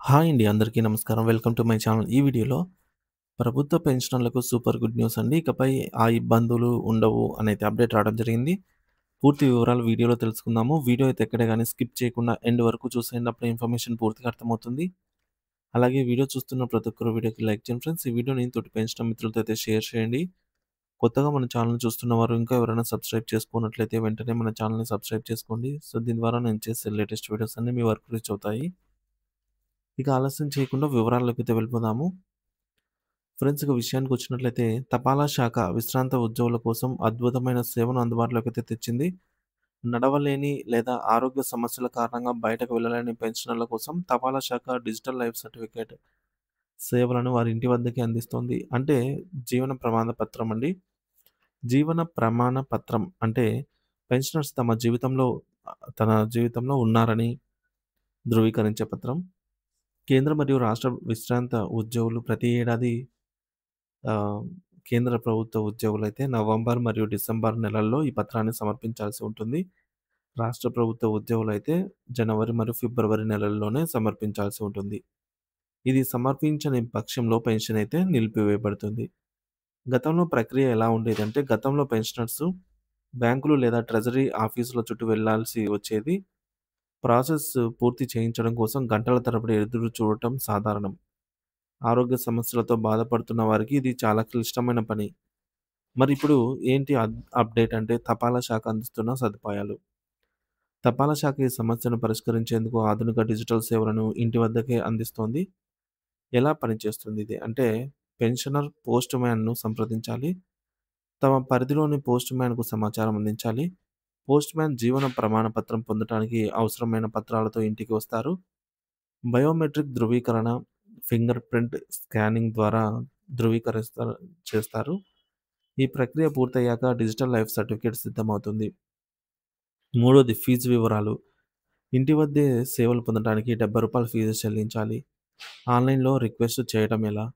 Hi అండి. అందరికీ నమస్కారం. Welcome to my channel. ఈ వీడియోలో ప్రభుత్వ పెన్షనర్లకు సూపర్ గుడ్ న్యూస్ అండి. ఇకపై ఆ ఇబ్బందులు ఉండవు అనైతే అప్డేట్ రావడం జరిగింది. పూర్తి వివరాలు వీడియోలో తెలుసుకుందాము. వీడియో అయితే ఎక్కడ గాని స్కిప్ చేయకుండా ఎండ్ వరకు చూసేయండి. అప్పుడే ఇన్ఫర్మేషన్ పూర్తిగా అర్థమవుతుంది. అలాగే వీడియో చూస్తున్న ప్రతి ఒక్కరు వీడియోకి లైక్ చేయండి ఫ్రెండ్స్. ఈ వీడియోని తోటి పెన్షనర్ మిత్రులతో అయితే షేర్ చేయండి. కొత్తగా మన ఛానెల్‌ని చూస్తున్నవారు ఇంకా ఎవరైనా సబ్స్క్రైబ్ చేసుకోనట్లయితే వెంటనే మన ఛానెల్‌ని సబ్స్క్రైబ్ చేసుకోండి. సో, దీని ద్వారా నేను చేసే లేటెస్ట్ వీడియోస్ అన్నీ మీ వరకు రీచ్ అవుతాయి. ఇక ఆలస్యం చేయకుండా వివరాల్లోకైతే వెళ్ళిపోదాము. ఫ్రెండ్స్ ఇక విషయానికొచ్చినట్లయితే తపాలా శాఖ విశ్రాంత ఉద్యోగుల కోసం అద్భుతమైన సేవను అందుబాటులోకైతే తెచ్చింది. నడవలేని లేదా ఆరోగ్య సమస్యల కారణంగా బయటకు వెళ్ళలేని పెన్షనర్ల కోసం తపాలా శాఖ డిజిటల్ లైఫ్ సర్టిఫికేట్ సేవలను వారి ఇంటి వద్దకే అందిస్తోంది. అంటే జీవన ప్రమాణ పత్రం అండి. జీవన ప్రమాణ పత్రం అంటే పెన్షనర్స్ తన జీవితంలో ఉన్నారని ధృవీకరించే పత్రం. కేంద్ర మరియు రాష్ట్ర విశ్రాంత ఉద్యోగులు ప్రతి ఏడాది ఆహ్, కేంద్ర ప్రభుత్వ ఉద్యోగులైతే నవంబర్ మరియు డిసెంబర్ నెలల్లో ఈ పత్రాన్ని సమర్పించాల్సి ఉంటుంది. రాష్ట్ర ప్రభుత్వ ఉద్యోగులైతే జనవరి మరియు ఫిబ్రవరి నెలల్లోనే సమర్పించాల్సి ఉంటుంది. ఇది సమర్పించని పక్షంలో పెన్షన్ అయితే నిలిపివేయబడుతుంది. గతంలో ప్రక్రియ ఎలా ఉండేదంటే గతంలో పెన్షనర్స్ బ్యాంకులు లేదా ట్రెజరీ ఆఫీసుల చుట్టూ వెళ్ళాల్సి వచ్చేది. ప్రాసెస్ పూర్తి చేయించడం కోసం గంటల తరబడి ఎదురు చూడటం సాధారణం. ఆరోగ్య సమస్యలతో బాధపడుతున్న వారికి ఇది చాలా క్లిష్టమైన పని. మరిప్పుడు ఏంటి అప్డేట్ అంటే తపాలా శాఖ అందిస్తున్న సదుపాయాలు. తపాలా శాఖ ఈ సమస్యను పరిష్కరించేందుకు ఆధునిక డిజిటల్ సేవలను ఇంటి వద్దకే అందిస్తోంది. ఎలా పనిచేస్తుంది ఇది? అంటే పెన్షనర్ పోస్ట్ మ్యాన్‌ను సంప్రదించాలి. తమ పరిధిలోని పోస్ట్ మ్యాన్‌కు సమాచారం అందించాలి. పోస్ట్ మ్యాన్ జీవన ప్రమాణ పత్రం పొందటానికి అవసరమైన పత్రాలతో ఇంటికి వస్తారు. బయోమెట్రిక్ ధృవీకరణ, ఫింగర్ ప్రింట్ స్కానింగ్ ద్వారా ధృవీకరిస్తారు చేస్తారు. ఈ ప్రక్రియ పూర్తయ్యాక డిజిటల్ లైఫ్ సర్టిఫికేట్ సిద్ధమవుతుంది. మూడోది ఫీజు వివరాలు. ఇంటి వద్దే సేవలు పొందడానికి రూ. 70 ఫీజు చెల్లించాలి. ఆన్‌లైన్‌లో రిక్వెస్ట్ చేయడం ఎలా?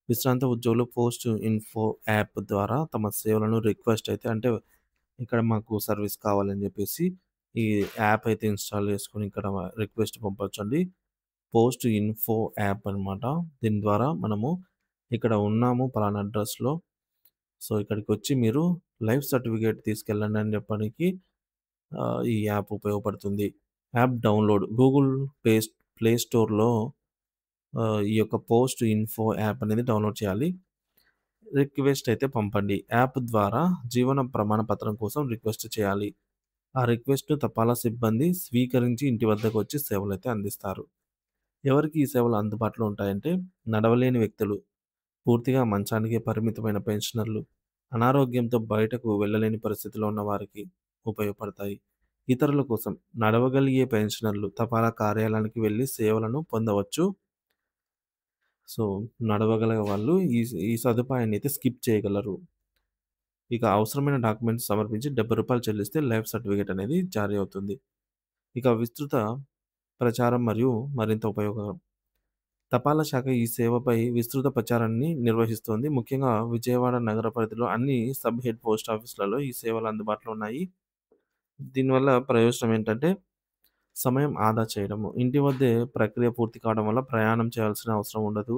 విశ్రాంత ఉద్యోగులు పోస్ట్ ఇన్ఫో యాప్ ద్వారా తమ సేవలను రిక్వెస్ట్ అయితే అంటే ఇక్కడ మాకు సర్వీస్ కావాలని చెప్పేసి ఈ యాప్ అయితే ఇన్‌స్టాల్ చేసుకొని ఇక్కడ రిక్వెస్ట్ పంపొచ్చండి. పోస్ట్ ఇన్ఫో యాప్ అనమాట. దీని ద్వారా మనము ఇక్కడ ఉన్నాము పలానా అడ్రస్‌లో. సో, ఇక్కడికొచ్చి మీరు లైఫ్ సర్టిఫికేట్ తీసుకెళ్ళండి అని చెప్పడానికి ఈ యాప్ ఉపయోగపడుతుంది. యాప్ డౌన్‌లోడ్ గూగుల్ ప్లే స్టోర్‌లో ఈ యొక్క పోస్ట్ ఇన్ఫో యాప్ అనేది డౌన్‌లోడ్ చేయాలి. రిక్వెస్ట్ అయితే పంపండి. యాప్ ద్వారా జీవన ప్రమాణ పత్రం కోసం రిక్వెస్ట్ చేయాలి. ఆ రిక్వెస్ట్‌ను తపాలా సిబ్బంది స్వీకరించి ఇంటి వద్దకొచ్చి సేవలైతే అందిస్తారు. ఎవరికి ఈ సేవలు అందుబాటులో ఉంటాయంటే నడవలేని వ్యక్తులు, పూర్తిగా మంచానికే పరిమితమైన పెన్షనర్లు, అనారోగ్యంతో బయటకు వెళ్ళలేని పరిస్థితిలో ఉన్న వారికి ఉపయోగపడతాయి. ఇతరుల కోసం నడవగలిగే పెన్షనర్లు తపాలా కార్యాలయానికి వెళ్లి సేవలను పొందవచ్చు. సో, నడవగలిగే వాళ్ళు ఈ సదుపాయాన్ని అయితే స్కిప్ చేయగలరు. ఇక అవసరమైన డాక్యుమెంట్స్ సమర్పించి రూ. 70 చెల్లిస్తే లైఫ్ సర్టిఫికేట్ అనేది జారీ అవుతుంది. ఇక విస్తృత ప్రచారం మరియు మరింత ఉపయోగం. తపాలా శాఖ ఈ సేవపై విస్తృత ప్రచారాన్ని నిర్వహిస్తోంది. ముఖ్యంగా విజయవాడ నగర పరిధిలో అన్ని సబ్ హెడ్ పోస్ట్ ఆఫీసులలో ఈ సేవలు అందుబాటులో ఉన్నాయి. దీనివల్ల ప్రయోజనం ఏంటంటే సమయం ఆదా చేయడము. ఇంటి వద్దే ప్రక్రియ పూర్తి కావడం వల్ల ప్రయాణం చేయాల్సిన అవసరం ఉండదు.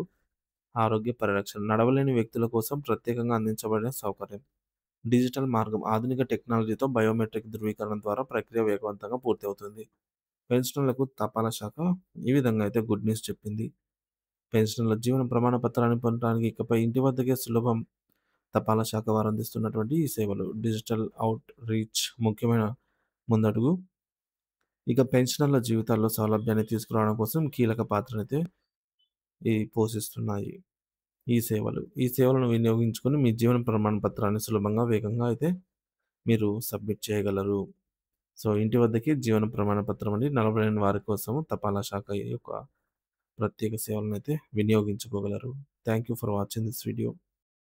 ఆరోగ్య పరిరక్షణ. నడవలేని వ్యక్తుల కోసం ప్రత్యేకంగా అందించబడిన సౌకర్యం. డిజిటల్ మార్గం. ఆధునిక టెక్నాలజీతో బయోమెట్రిక్ ధృవీకరణ ద్వారా ప్రక్రియ వేగవంతంగా పూర్తి అవుతుంది. పెన్షనర్లకు తపాలా శాఖ ఈ విధంగా అయితే గుడ్ న్యూస్ చెప్పింది. పెన్షనర్ల జీవన ప్రమాణ పత్రాన్ని పొందడానికి ఇకపై ఇంటి వద్దకే సులభం. తపాలా శాఖ వారు అందిస్తున్నటువంటి ఈ సేవలు. డిజిటల్ అవుట్ రీచ్ ముఖ్యమైన ముందడుగు. ఇక పెన్షనర్ల జీవితాల్లో సౌలభ్యాన్ని తీసుకురావడం కోసం కీలక పాత్రనైతే పోషిస్తున్నాయి ఈ సేవలు. ఈ సేవలను వినియోగించుకొని మీ జీవన ప్రమాణ పత్రాన్ని సులభంగా, వేగంగా అయితే మీరు సబ్మిట్ చేయగలరు. సో, ఇంటి వద్దకే జీవన ప్రమాణ పత్రం అండి. నడవలేని వారి కోసం తపాలా శాఖ యొక్క ప్రత్యేక సేవలనైతే వినియోగించుకోగలరు. Thank you for watching this video.